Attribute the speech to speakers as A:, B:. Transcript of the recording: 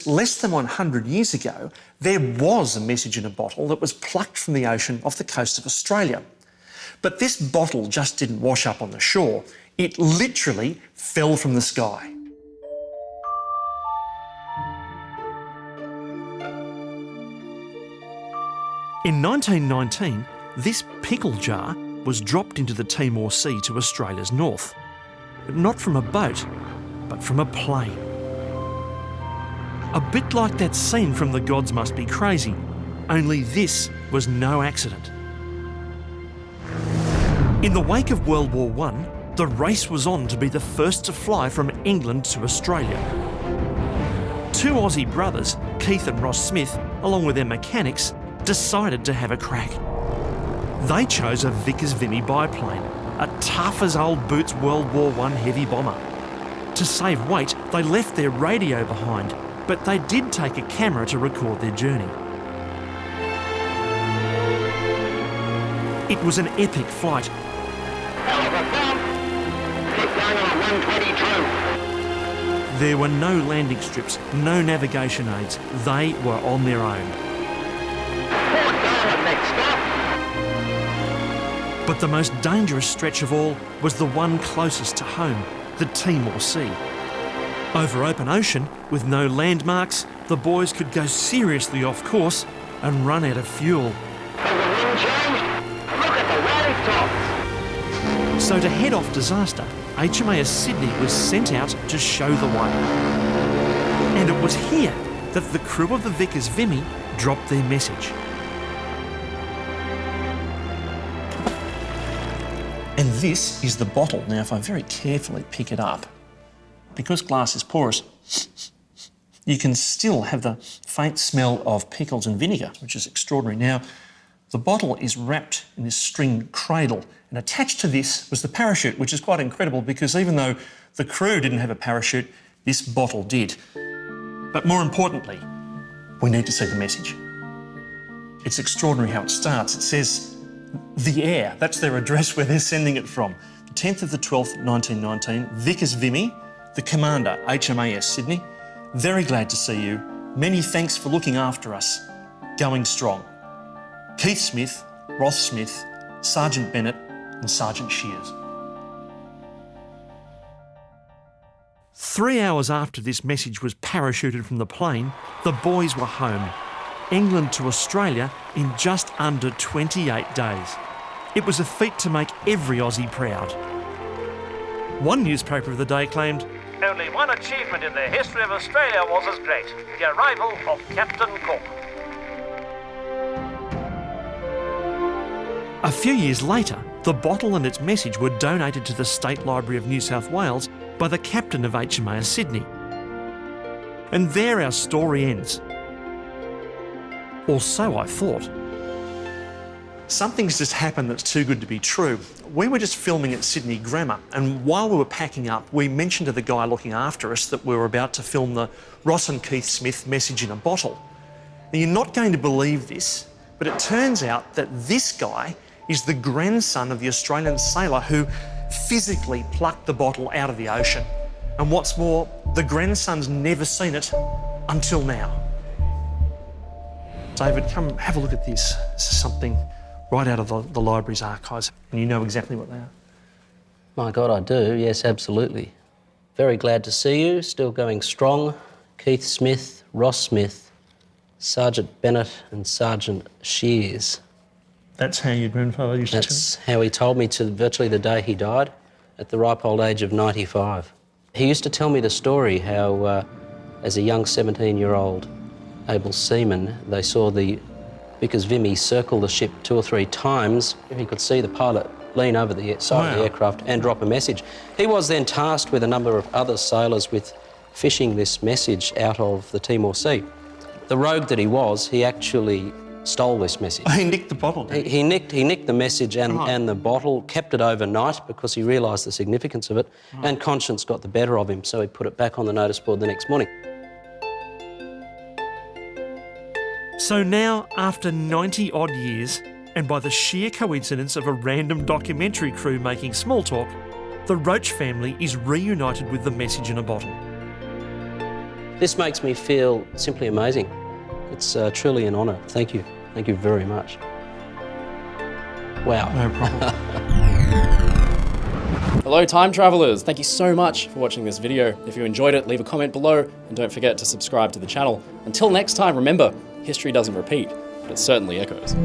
A: Less than 100 years ago, there was a message in a bottle that was plucked from the ocean off the coast of Australia. But this bottle just didn't wash up on the shore. It literally fell from the sky. In 1919, this pickle jar was dropped into the Timor Sea to Australia's north. But not from a boat, but from a plane. A bit like that scene from The Gods Must Be Crazy, only this was no accident. In the wake of World War I, the race was on to be the first to fly from England to Australia. Two Aussie brothers, Keith and Ross Smith, along with their mechanics, decided to have a crack. They chose a Vickers Vimy biplane, a tough as old boots World War I heavy bomber. To save weight, they left their radio behind, but they did take a camera to record their journey. It was an epic flight.
B: Hell of a bump. Keep going on 122.
A: There were no landing strips, no navigation aids. They were on their own.
B: Port Darwin next stop.
A: But the most dangerous stretch of all was the one closest to home, the Timor Sea. Over open ocean, with no landmarks, the boys could go seriously off course and run out of fuel.
B: Has the wind changed? Look at the wave tops.
A: So to head off disaster, HMAS Sydney was sent out to show the way. And it was here that the crew of the Vickers Vimy dropped their message. And this is the bottle. Now, if I very carefully pick it up, because glass is porous, you can still have the faint smell of pickles and vinegar, which is extraordinary. Now, the bottle is wrapped in this string cradle, and attached to this was the parachute, which is quite incredible because even though the crew didn't have a parachute, this bottle did. But more importantly, we need to see the message. It's extraordinary how it starts. It says, "The Air," that's their address where they're sending it from. The 10th of the 12th, 1919, Vickers Vimy, the Commander, HMAS Sydney. Very glad to see you. Many thanks for looking after us. Going strong. Keith Smith, Ross Smith, Sergeant Bennett and Sergeant Shears. 3 hours after this message was parachuted from the plane, the boys were home. England to Australia in just under 28 days. It was a feat to make every Aussie proud. One newspaper of the day claimed,
C: "Only one achievement in the history of Australia was as great, the arrival of Captain Cook."
A: A few years later, the bottle and its message were donated to the State Library of New South Wales by the captain of HMAS Sydney. And there our story ends. Or so I thought. Something's just happened that's too good to be true. We were just filming at Sydney Grammar, and while we were packing up, we mentioned to the guy looking after us that we were about to film the Ross and Keith Smith message in a bottle. Now, you're not going to believe this, but it turns out that this guy is the grandson of the Australian sailor who physically plucked the bottle out of the ocean. And what's more, the grandson's never seen it until now. David, come have a look at this. This is something right out of the library's archives, and you know exactly what they are.
D: My God, I do, yes, absolutely. Very glad to see you, still going strong. Keith Smith, Ross Smith, Sergeant Bennett and Sergeant Shears.
A: That's how your grandfather used to tell you?
D: That's how he told me to virtually the day he died, at the ripe old age of 95. He used to tell me the story how, as a young 17-year-old able seaman, they saw the Vickers Vimy circle the ship 2 or 3 times. He could see the pilot lean over the side of the aircraft and drop a message. He was then tasked with a number of other sailors with fishing this message out of the Timor Sea. The rogue that he was, he actually stole this message.
A: Oh, he nicked the bottle, did he?
D: He nicked the message and the bottle, kept it overnight because he realised the significance of it, and conscience got the better of him, so he put it back on the notice board the next morning.
A: So now, after 90-odd years, and by the sheer coincidence of a random documentary crew making small talk, the Roach family is reunited with the message in a bottle.
D: This makes me feel simply amazing. It's truly an honour. Thank you. Thank you very much. Wow.
A: No problem.
E: Hello time travellers, thank you so much for watching this video. If you enjoyed it, leave a comment below and don't forget to subscribe to the channel. Until next time, remember, history doesn't repeat, but it certainly echoes.